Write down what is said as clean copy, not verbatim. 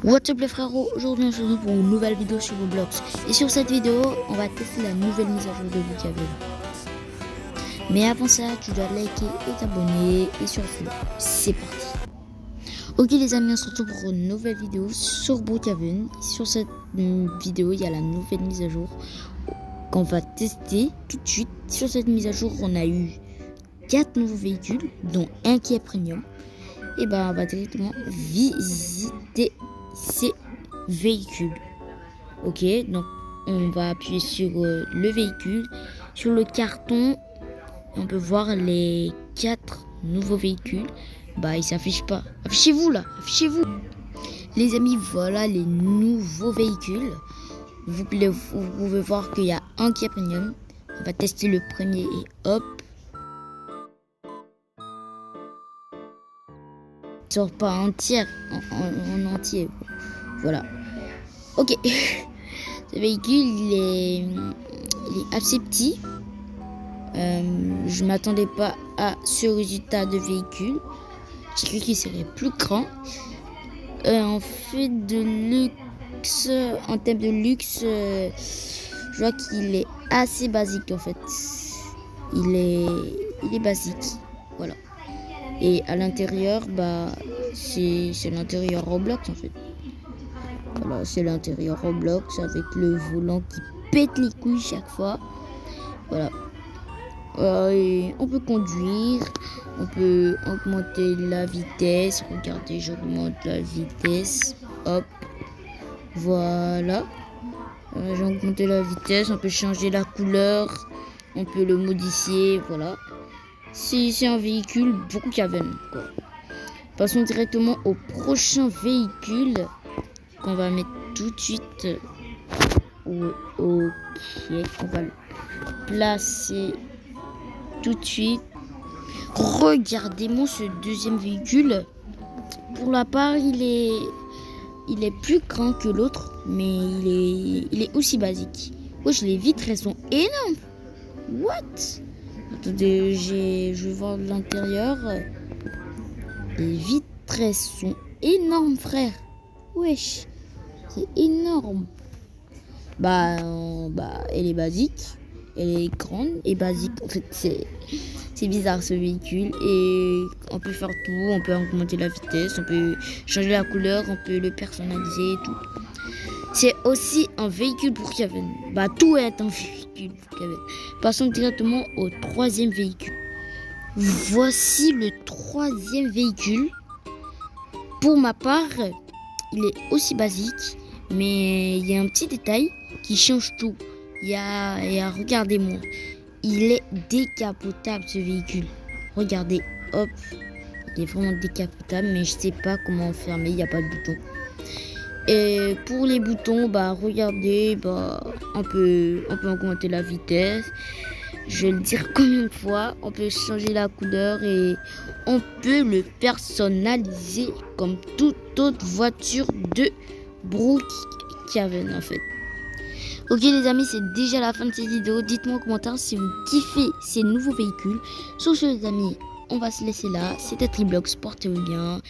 What's up les frérots, aujourd'hui on se retrouve pour une nouvelle vidéo sur Roblox. Et sur cette vidéo, on va tester la nouvelle mise à jour de Brookhaven. Mais avant ça, tu dois liker et t'abonner. Et surtout, c'est parti. Ok les amis, on se retrouve pour une nouvelle vidéo sur Brookhaven. Sur cette vidéo, il y a la nouvelle mise à jour qu'on va tester tout de suite. Sur cette mise à jour, on a eu 4 nouveaux véhicules, dont un qui est premium. Et ben on va directement visiter ces véhicules. Ok, donc on va appuyer sur le véhicule, sur le carton. On peut voir les 4 nouveaux véhicules. Bah, ils s'affichent pas. Affichez-vous là, affichez-vous. Les amis, voilà les nouveaux véhicules. Vous pouvez voir qu'il y a un qui est premium. On va tester le premier et hop. Il sort pas entier. Voilà. Ok. Ce véhicule, il est assez petit. Je m'attendais pas à ce résultat de véhicule. J'ai cru qu'il serait plus grand. En fait, en termes de luxe, je vois qu'il est assez basique en fait. Il est basique. Voilà. Et à l'intérieur, bah, c'est l'intérieur Roblox en fait. Voilà, c'est l'intérieur Roblox avec le volant qui pète les couilles chaque fois. Voilà. Et on peut conduire, on peut augmenter la vitesse. Regardez, j'augmente la vitesse. Hop. Voilà. J'ai augmenté la vitesse. On peut changer la couleur. On peut le modifier. Voilà. C'est un véhicule Brookhaven. Passons directement au prochain véhicule qu'on va mettre tout de suite. Ok, on va le placer tout de suite. Regardez-moi ce deuxième véhicule. Pour la part, il est plus grand que l'autre, mais il est aussi basique. Wesh, les vitres, elles sont énormes. What? Attendez, je vais voir l'intérieur. Les vitres, elles sont énormes, frère. Wesh, c'est énorme. Bah, elle est basique. Elle est grande et basique. En fait, c'est bizarre ce véhicule. Et on peut faire tout. On peut augmenter la vitesse. On peut changer la couleur. On peut le personnaliser et tout. C'est aussi un véhicule Brookhaven. Bah, tout est un véhicule Brookhaven. Passons directement au troisième véhicule. Voici le troisième véhicule. Pour ma part, il est aussi basique. Mais il y a un petit détail qui change tout. Regardez-moi. Il est décapotable ce véhicule. Regardez, hop. Il est vraiment décapotable, mais je sais pas comment fermer. Il n'y a pas de bouton. Et pour les boutons, bah regardez, bah on peut augmenter la vitesse. Je vais le dire combien de fois. On peut changer la couleur et on peut le personnaliser comme toute autre voiture de Brookhaven en fait. Ok les amis, c'est déjà la fin de cette vidéo. Dites-moi en commentaire si vous kiffez ces nouveaux véhicules. Sur ce les amis, on va se laisser là. C'était Triblox, portez-vous bien.